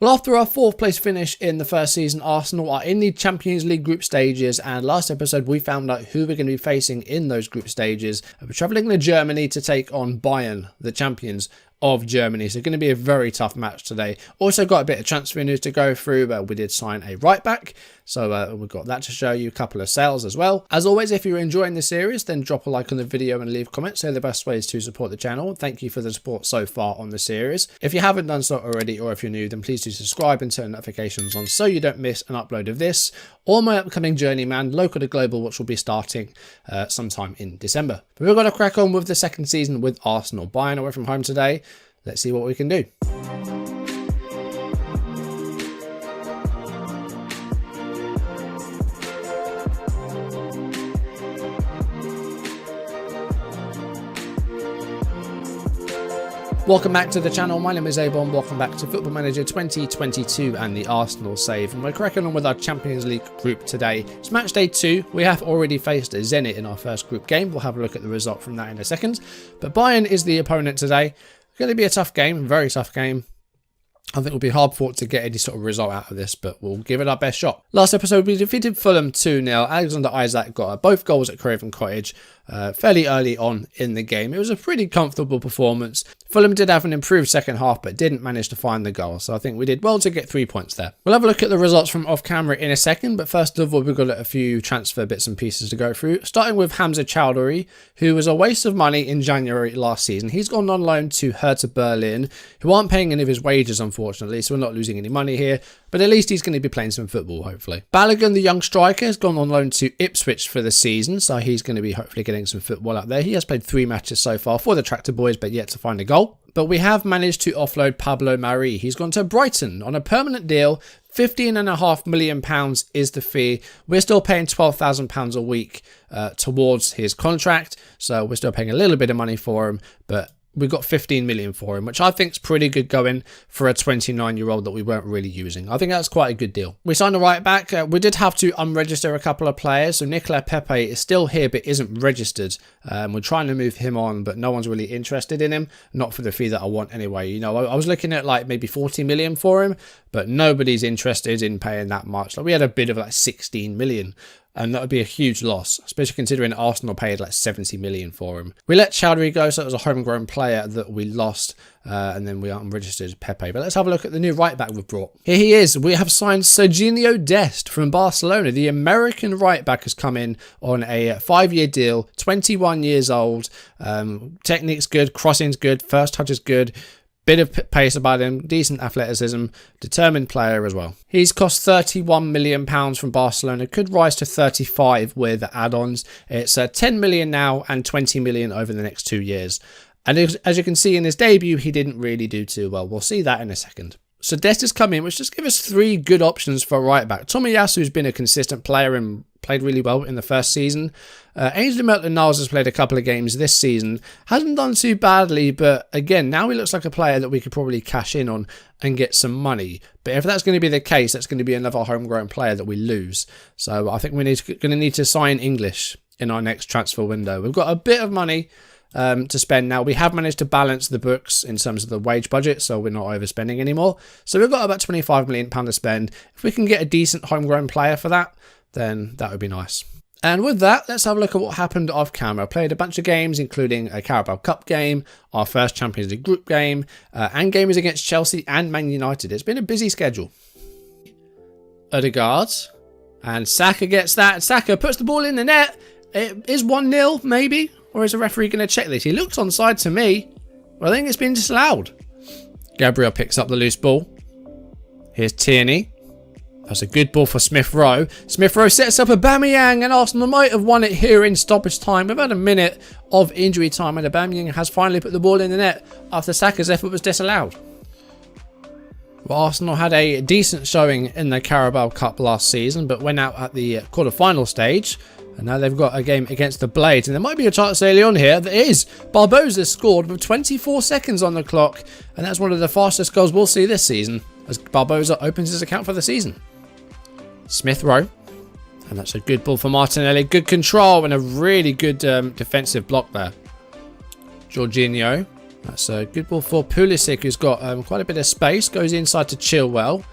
Well, after our 4th place finish in the first season, Arsenal are in the Champions League group stages, and last episode we found out who we're going to be facing in those group stages. We're travelling to Germany to take on Bayern, the champions of Germany. So going to be a very tough match today. Also got a bit of transfer news to go through, but we did sign a right back. So we've got that to show you, a couple of sales as well. As always, if you're enjoying the series, then drop a like on the video and leave comments. They're the best ways to support the channel. Thank you for the support so far on the series. If you haven't done so already, or if you're new, then please do subscribe and turn notifications on so you don't miss an upload of this or my upcoming Journeyman, local to global, which will be starting sometime in December. But we're going to crack on with the second season with Arsenal. Bayern away from home today. Let's see what we can do. Welcome back to the channel. My name is a-bomb. Welcome back to Football Manager 2022 and the Arsenal save. And we're cracking on with our Champions League group today. It's match day 2. We have already faced Zenit in our first group game. We'll have a look at the result from that in a second. But Bayern is the opponent today. It's going to be a tough game, a very tough game. I think it'll be hard fought to get any sort of result out of this, but we'll give it our best shot. Last episode, we defeated Fulham 2-0. Alexander Isak got both goals at Craven Cottage fairly early on in the game. It was a pretty comfortable performance. Fulham did have an improved second half, but didn't manage to find the goal. So I think we did well to get 3 points there. We'll have a look at the results from off camera in a second, but first of all, we've got a few transfer bits and pieces to go through. Starting with Hamza Chowdhury, who was a waste of money in January last season. He's gone on loan to Hertha Berlin, who aren't paying any of his wages, unfortunately, so we're not losing any money here. But at least he's going to be playing some football, hopefully. Balogun, the young striker, has gone on loan to Ipswich for the season, so he's going to be hopefully getting some football out there. He has played 3 matches so far for the Tractor Boys, but yet to find a goal. But we have managed to offload Pablo Mari. He's gone to Brighton on a permanent deal. £15.5 million is the fee. We're still paying £12,000 a week towards his contract, so we're still paying a little bit of money for him, but we got 15 million for him, which I think is pretty good going for a 29-year-old that we weren't really using. I think that's quite a good deal. We signed a right back. We did have to unregister a couple of players. So Nicolas Pepe is still here, but isn't registered. We're trying to move him on, but no one's really interested in him. Not for the fee that I want anyway. You know, I was looking at like maybe 40 million for him, but nobody's interested in paying that much. Like we had a bid of like 16 million. And that would be a huge loss, especially considering Arsenal paid like 70 million for him. We let Chowdhury go, so it was a homegrown player that we lost, and then we unregistered Pepe. But let's have a look at the new right back we've brought. Here he is. We have signed Serginho Dest from Barcelona. The American right back has come in on a 5-year deal, 21 years old. Technique's good, crossing's good, first touch is good. Bit of pace about him, decent athleticism, determined player as well. He's cost £31 million from Barcelona, could rise to 35 with add-ons. It's 10 million now and 20 million over the next 2 years. And as you can see in his debut, he didn't really do too well. We'll see that in a second. So Dest has come in, which just gives us 3 good options for right back. Tomiyasu's been a consistent player and played really well in the first season. Ainsley Maitland-Niles has played a couple of games this season. Hasn't done too badly, but again, now he looks like a player that we could probably cash in on and get some money. But if that's going to be the case, that's going to be another homegrown player that we lose. So I think we're going to need to sign English in our next transfer window. We've got a bit of money to spend now. We have managed to balance the books in terms of the wage budget, so we're not overspending anymore. So we've got about £25 million to spend. If we can get a decent homegrown player for that, then that would be nice. And with that, let's have a look at what happened off camera. I played a bunch of games, including a Carabao Cup game, our first Champions League group game, and games against Chelsea and Man United. It's been a busy schedule. Odegaard, and Saka gets that. Saka puts the ball in the net. It is 1-0, maybe. Or is the referee going to check this? He looks onside to me. Well, I think it's been disallowed. Gabriel picks up the loose ball. Here's Tierney. That's a good ball for Smith Rowe. Smith Rowe sets up Aubameyang, and Arsenal might have won it here in stoppage time. We've had a minute of injury time, and Aubameyang has finally put the ball in the net after Saka's effort was disallowed. Well, Arsenal had a decent showing in the Carabao Cup last season, but went out at the quarter-final stage. And now they've got a game against the Blades. And there might be a chance early on here. There is. Barbosa scored with 24 seconds on the clock. And that's one of the fastest goals we'll see this season, as Barbosa opens his account for the season. Smith Rowe. And that's a good ball for Martinelli. Good control and a really good defensive block there. Jorginho. That's a good ball for Pulisic, who's got quite a bit of space. Goes inside to Chilwell.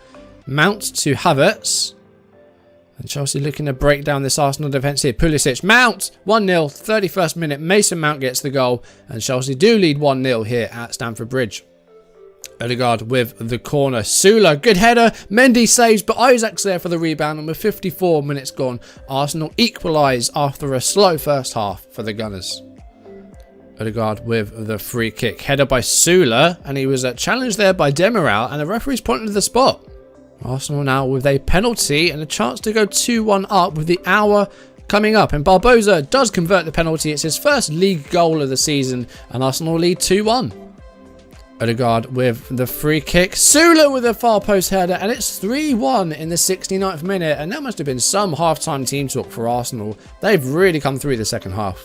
Mount to Havertz. And Chelsea looking to break down this Arsenal defence here. Pulisic, Mount, 1-0, 31st minute. Mason Mount gets the goal. And Chelsea do lead 1-0 here at Stamford Bridge. Odegaard with the corner. Sula, good header. Mendy saves, but Isaac's there for the rebound. And with 54 minutes gone, Arsenal equalise after a slow first half for the Gunners. Odegaard with the free kick. Header by Sula, and he was challenged there by Demiral, and the referee's pointed to the spot. Arsenal now with a penalty and a chance to go 2-1 up with the hour coming up. And Barbosa does convert the penalty. It's his first league goal of the season, and Arsenal lead 2-1. Odegaard with the free kick. Sula with a far post header, and it's 3-1 in the 69th minute. And that must have been some half-time team talk for Arsenal. They've really come through the second half.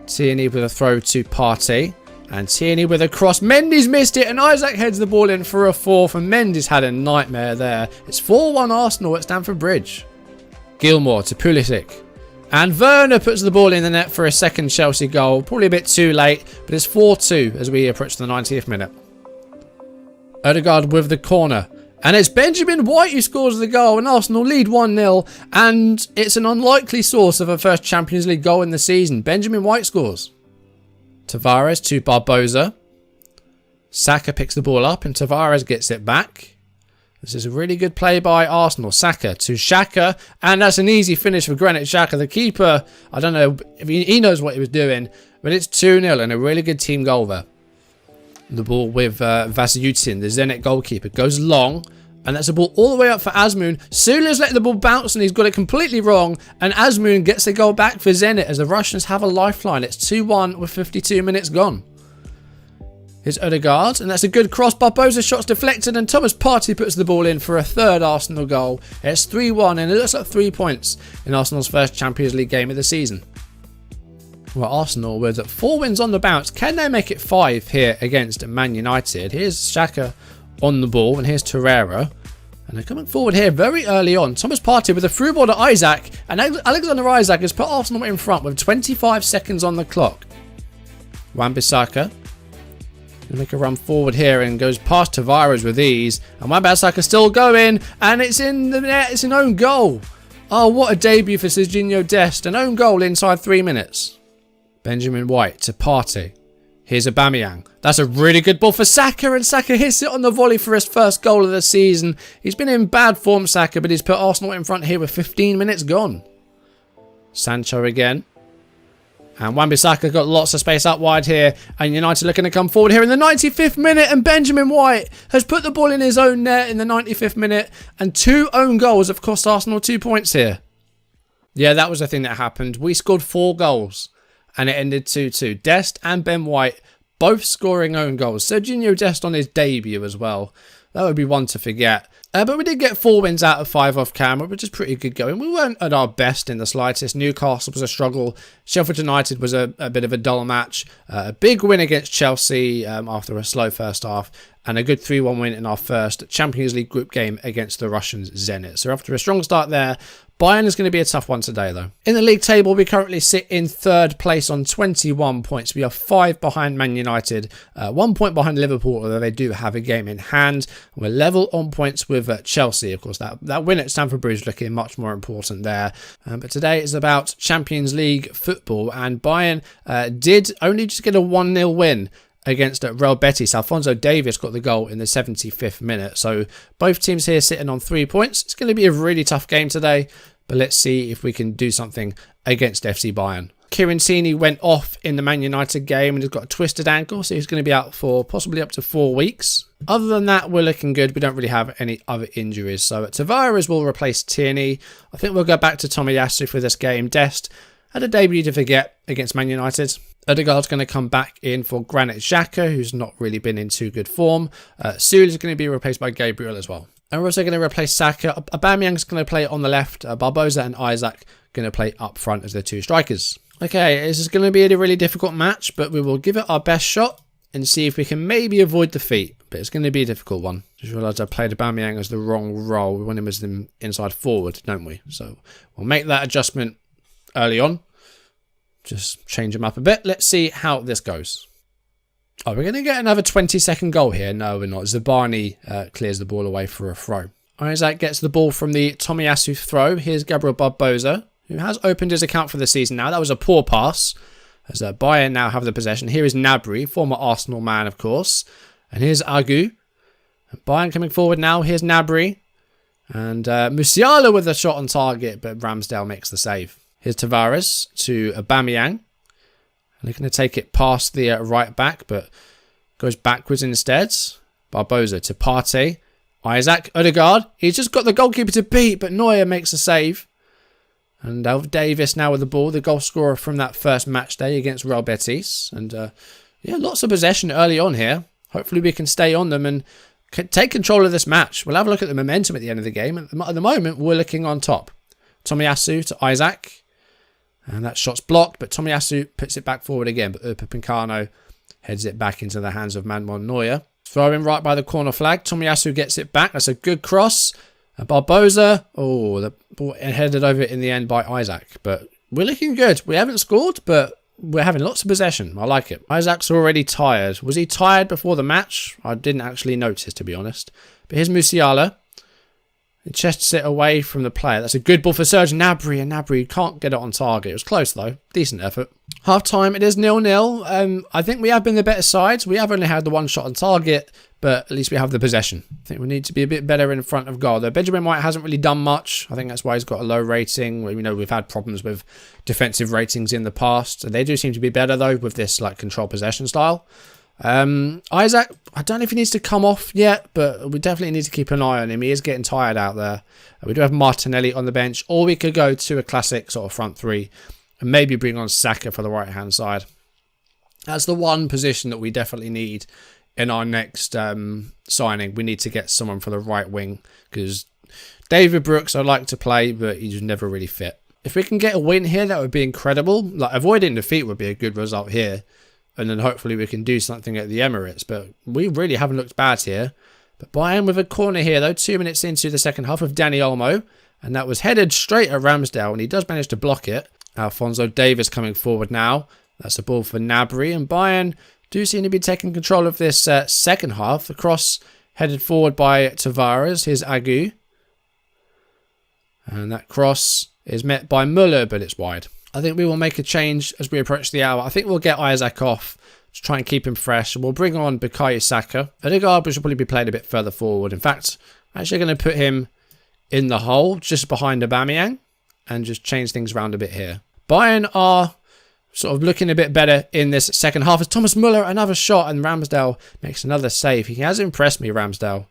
Tierney with a throw to Partey. And Tierney with a cross. Mendy's missed it, and Isaac heads the ball in for a fourth. And Mendy's had a nightmare there. It's 4-1 Arsenal at Stamford Bridge. Gilmour to Pulisic. And Werner puts the ball in the net for a second Chelsea goal. Probably a bit too late, but it's 4-2 as we approach the 90th minute. Odegaard with the corner. And it's Benjamin White who scores the goal, and Arsenal lead 1-0. And it's an unlikely source of a first Champions League goal in the season. Benjamin White scores. Tavares to Barbosa. Saka picks the ball up, and Tavares gets it back. This is a really good play by Arsenal. Saka to Xhaka, and that's an easy finish for Granit Xhaka. The keeper, I don't know if he knows what he was doing, but it's 2-0 and a really good team goal there. The ball with Vasiutin, the Zenit goalkeeper, goes long, and that's a ball all the way up for Azmoun. Sula's let the ball bounce, and he's got it completely wrong, and Azmoun gets the goal back for Zenit as the Russians have a lifeline. It's 2-1 with 52 minutes gone. Here's Odegaard, and that's a good cross. Barbosa's shot's deflected, and Thomas Partey puts the ball in for a third Arsenal goal. It's 3-1, and it looks like 3 points in Arsenal's first Champions League game of the season. Well, Arsenal with 4 wins on the bounce. Can they make it 5 here against Man United? Here's Xhaka on the ball, and here's Torreira. And they're coming forward here very early on. Thomas Partey with a through ball to Isaac, and Alexander Isaac has put Arsenal in front with 25 seconds on the clock. Wan-Bissaka. Make a run forward here and goes past Tavares with ease. And Wan-Bissaka still going, and it's in the net. It's an own goal. Oh, what a debut for Serginho Dest. An own goal inside 3 minutes. Benjamin White to Partey. Here's Aubameyang. That's a really good ball for Saka, and Saka hits it on the volley for his first goal of the season. He's been in bad form, Saka, but he's put Arsenal in front here with 15 minutes gone. Sancho again. And Wan-Bissaka got lots of space out wide here. And United looking to come forward here in the 95th minute. And Benjamin White has put the ball in his own net in the 95th minute. And 2 own goals have cost Arsenal 2 points here. Yeah, that was the thing that happened. We scored 4 goals. And it ended 2-2. Dest and Ben White both scoring own goals. Serginho Dest on his debut as well. That would be one to forget. But we did get 4 wins out of 5 off camera, which is pretty good going. We weren't at our best in the slightest. Newcastle was a struggle. Sheffield United was a bit of a dull match. A big win against Chelsea after a slow first half. And a good 3-1 win in our first Champions League group game against the Russians Zenit. So after a strong start there, Bayern is going to be a tough one today though. In the league table, we currently sit in 3rd place on 21 points. We are 5 behind Man United, 1 point behind Liverpool, although they do have a game in hand. We're level on points with Chelsea. Of course, that win at Stamford Bridge is looking much more important there. But today is about Champions League football, and Bayern did only just get a 1-0 win against Real Betis. Alphonso Davies got the goal in the 75th minute. So both teams here sitting on 3 points. It's going to be a really tough game today, but let's see if we can do something against FC Bayern. Kieran Tierney went off in the Man United game and has got a twisted ankle, so he's going to be out for possibly up to 4 weeks. Other than that, we're looking good. We don't really have any other injuries. So Tavares will replace Tierney. I think we'll go back to Tomiyasu for this game. Dest had a debut to forget against Man United. Odegaard's going to come back in for Granit Xhaka, who's not really been in too good form. Sula's going to be replaced by Gabriel as well. And we're also going to replace Saka. Aubameyang's going to play on the left. Barbosa and Isaac going to play up front as the 2 strikers. Okay, this is going to be a really difficult match, but we will give it our best shot and see if we can maybe avoid defeat. But it's going to be a difficult one. Just realised I played Aubameyang as the wrong role. We want him as the inside forward, don't we? So we'll make that adjustment early on. Just change him up a bit. Let's see how this goes. Oh, we're going to get another 20-second goal here. No, we're not. Zabani clears the ball away for a throw. Isaac gets the ball from the Tomiyasu throw. Here's Gabriel Barbosa, who has opened his account for the season now. That was a poor pass, as Bayern now have the possession. Here is Gnabry, former Arsenal man, of course. And here's Agu. Bayern coming forward now. Here's Gnabry. And Musiala with a shot on target, but Ramsdale makes the save. Here's Tavares to Aubameyang. They're going to take it past the right back, but goes backwards instead. Barbosa to Partey. Isaac, Odegaard. He's just got the goalkeeper to beat, but Neuer makes a save. And Davis now with the ball, the goal scorer from that first match day against Real Betis. And yeah, lots of possession early on here. Hopefully we can stay on them and take control of this match. We'll have a look at the momentum at the end of the game. At the moment, we're looking on top. Tomiyasu to Isaac. And that shot's blocked, but Tomiyasu puts it back forward again. But Upamecano heads it back into the hands of Manuel Neuer. Throwing right by the corner flag. Tomiyasu gets it back. That's a good cross. Barbosa. Oh, the ball headed over in the end by Isaac. But we're looking good. We haven't scored, but we're having lots of possession. I like it. Isaac's already tired. Was he tired before the match? I didn't actually notice, to be honest. But here's Musiala. He chests it away from the player. That's a good ball for Serge Gnabry. And Gnabry can't get it on target. It was close, though. Decent effort. Half time, it is 0-0. I think we have been the better sides. We have only had the one shot on target, but at least we have the possession. I think we need to be a bit better in front of goal. Though Benjamin White hasn't really done much. I think that's why he's got a low rating. We know we've had problems with defensive ratings in the past. They do seem to be better, though, with this like control possession style. Isaac, I don't know if he needs to come off yet, but we definitely need to keep an eye on him. He is getting tired out there. We do have Martinelli on the bench, or we could go to a classic sort of front three and maybe bring on Saka for the right hand side. That's the one position that we definitely need in our next signing. We need to get someone for the right wing, because David Brooks I like to play, but he's never really fit. If we can get a win here, that would be incredible. Like avoiding defeat would be a good result here. And then hopefully we can do something at the Emirates. But we really haven't looked bad here. But Bayern with a corner here, though. 2 minutes into the second half of Dani Olmo. And that was headed straight at Ramsdale. And he does manage to block it. Alphonso Davies coming forward now. That's a ball for Gnabry. And Bayern do seem to be taking control of this second half. The cross headed forward by Tavares. Here's Agu. And that cross is met by Muller, but it's wide. I think we will make a change as we approach the hour. I think we'll get Isaac off to try and keep him fresh. We'll bring on Bukayo Saka. Odegaard should probably be played a bit further forward. In fact, I'm actually going to put him in the hole just behind Aubameyang and just change things around a bit here. Bayern are sort of looking a bit better in this second half as Thomas Muller, another shot, and Ramsdale makes another save. He has impressed me, Ramsdale.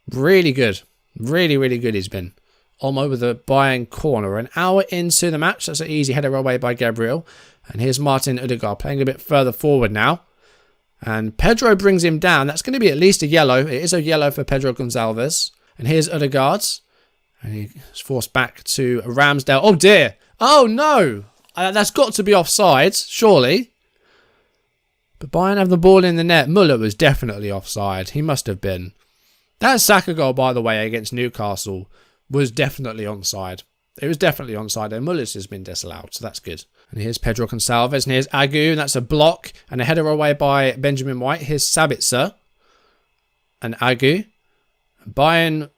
Really good. Really, really good he's been. Olmo with a Bayern corner. An hour into the match. That's an easy header away by Gabriel. And here's Martin Odegaard playing a bit further forward now. And Pedro brings him down. That's going to be at least a yellow. It is a yellow for Pedro Gonçalves. And here's Odegaard. And he's forced back to Ramsdale. Oh dear. Oh no. That's got to be offside, surely. But Bayern have the ball in the net. Muller was definitely offside. He must have been. That Saka goal, by the way, against Newcastle was definitely onside. It was definitely onside, and Muller's has been disallowed, so that's good. And here's Pedro Gonçalves, and here's Agu, and that's a block, and a header away by Benjamin White. Here's Sabitzer, and Agu. Bayern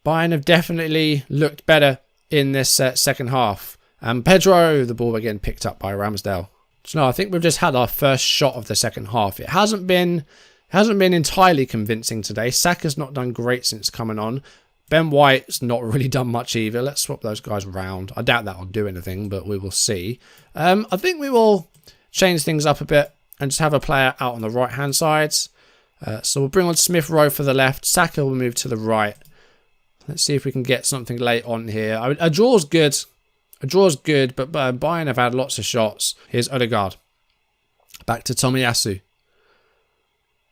have definitely looked better in this second half. And Pedro, the ball again picked up by Ramsdale. So no, I think we've just had our first shot of the second half. It hasn't been entirely convincing today. Saka's not done great since coming on. Ben White's not really done much either. Let's swap those guys around. I doubt that'll do anything, but we will see. I think we will change things up a bit and just have a player out on the right-hand side. So we'll bring on Smith Rowe for the left. Saka will move to the right. Let's see if we can get something late on here. A draw's good. A draw's good, but Bayern have had lots of shots. Here's Odegaard. Back to Tomiyasu.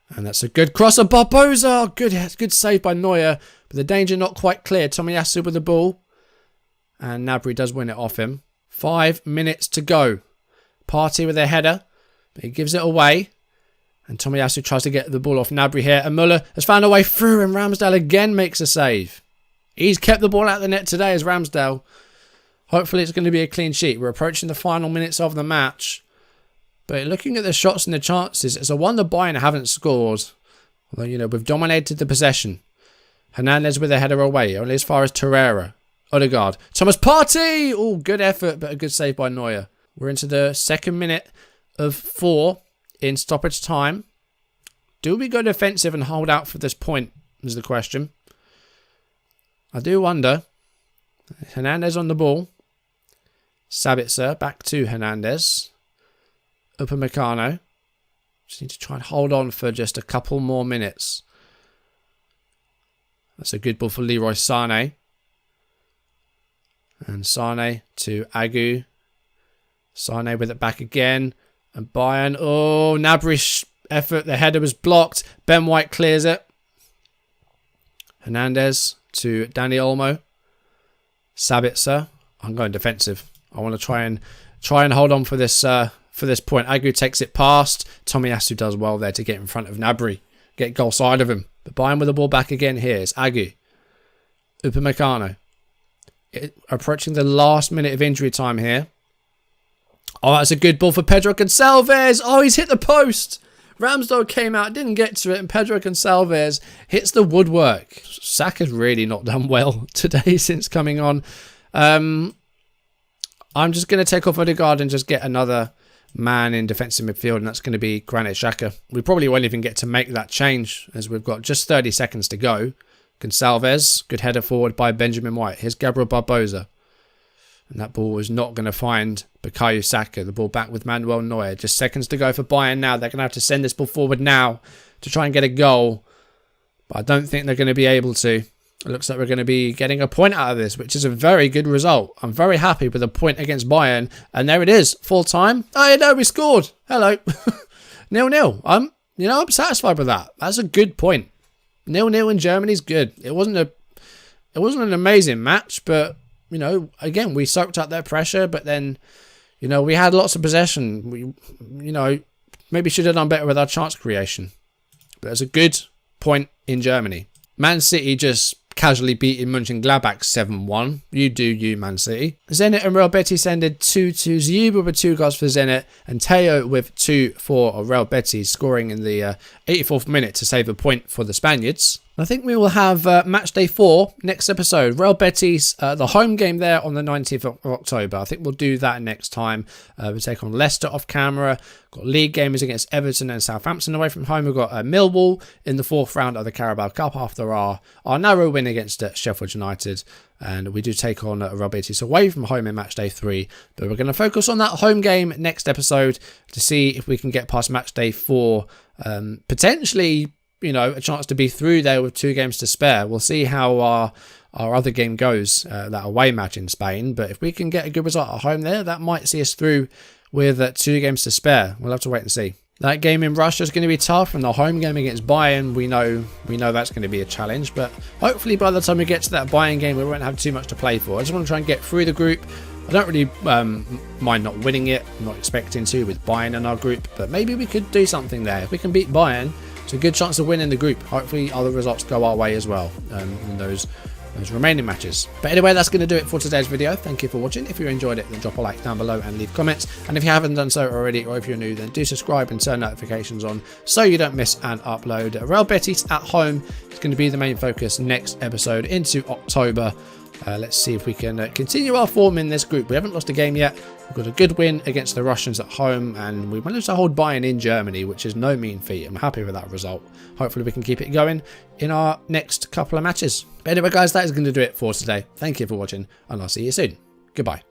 And that's a good cross of Barbosa. Good save by Neuer. But the danger not quite clear. Tomiyasu with the ball. And Gnabry does win it off him. 5 minutes to go. Partey with a header. But he gives it away. And Tomiyasu tries to get the ball off Gnabry here. And Muller has found a way through. And Ramsdale again makes a save. He's kept the ball out of the net today as Ramsdale. Hopefully it's going to be a clean sheet. We're approaching the final minutes of the match. But looking at the shots and the chances, it's a wonder Bayern haven't scored. Although, you know, we've dominated the possession. Hernandez with a header away, only as far as Torreira. Odegaard. Thomas Partey! Oh, good effort, but a good save by Neuer. We're into the second minute of 4 in stoppage time. Do we go defensive and hold out for this point, is the question. I do wonder. Hernandez on the ball. Sabitzer back to Hernandez. Upamecano. Just need to try and hold on for just a couple more minutes. That's a good ball for Leroy Sané. And Sané to Agu. Sané with it back again. And Bayern. Oh, Gnabry's effort. The header was blocked. Ben White clears it. Hernandez to Dani Olmo. Sabitzer. I'm going defensive. I want to try and hold on for this point. Agu takes it past. Tomiyasu does well there to get in front of Gnabry. Get goal side of him. But Bayern with the ball back again here. It's Agu. Upamecano. Approaching the last minute of injury time here. Oh, that's a good ball for Pedro Gonçalves. Oh, he's hit the post. Ramsdale came out, didn't get to it, and Pedro Gonçalves hits the woodwork. Saka's really not done well today since coming on. I'm just going to take off Odegaard and just get another man in defensive midfield, and that's going to be Granit Xhaka. We probably won't even get to make that change as we've got just 30 seconds to go. Gonçalves, good header forward by Benjamin White. Here's Gabriel Barbosa. And that ball is not going to find Bukayo Saka. The ball back with Manuel Neuer. Just seconds to go for Bayern now. They're going to have to send this ball forward now to try and get a goal. But I don't think they're going to be able to. It looks like we're going to be getting a point out of this, which is a very good result. I'm very happy with the point against Bayern. And there it is. Full time. Oh, yeah, no, we scored. Hello. 0-0. I'm satisfied with that. That's a good point. 0-0 in Germany's good. It wasn't an amazing match, but you know, again, we soaked up their pressure, but then, you know, we had lots of possession. We, you know, maybe should have done better with our chance creation. But it's a good point in Germany. Man City just casually beating Mönchengladbach 7-1. You do you, Man City. Zenit and Real Betis ended 2-2. Ziyuba with 2 goals for Zenit, and Teo with 2 for Real Betis, scoring in the 84th minute to save a point for the Spaniards. I think we will have match day 4 next episode. Real Betis, the home game there on the 19th of October. I think we'll do that next time. We'll take on Leicester off camera. Got league games against Everton and Southampton away from home. We've got Millwall in the 4th round of the Carabao Cup after our narrow win against Sheffield United. And we do take on Real Betis away from home in match day 3. But we're going to focus on that home game next episode to see if we can get past match day 4. Potentially, you know, a chance to be through there with 2 games to spare. We'll see how our other game goes, that away match in Spain. But if we can get a good result at home there, that might see us through with 2 games to spare. We'll have to wait and see. That game in Russia is going to be tough, and the home game against Bayern, we know that's going to be a challenge. But hopefully by the time we get to that Bayern game, we won't have too much to play for. I just want to try and get through the group. I don't really mind not winning it. I'm not expecting to with Bayern in our group, but maybe we could do something there. If we can beat Bayern, it's a good chance of winning the group. Hopefully other results go our way as well in those remaining matches. But anyway, that's going to do it for today's video. Thank you for watching. If you enjoyed it, then drop a like down below and leave comments. And if you haven't done so already, or if you're new, then do subscribe and turn notifications on so you don't miss an upload. Real Betis at home is going to be the main focus next episode into October. Let's see if we can continue our form in this group. We haven't lost a game yet. We've got a good win against the Russians at home, and we managed to hold Bayern in Germany, which is no mean feat. I'm happy with that result. Hopefully we can keep it going in our next couple of matches. But anyway, guys, that is going to do it for today. Thank you for watching, and I'll see you soon. Goodbye.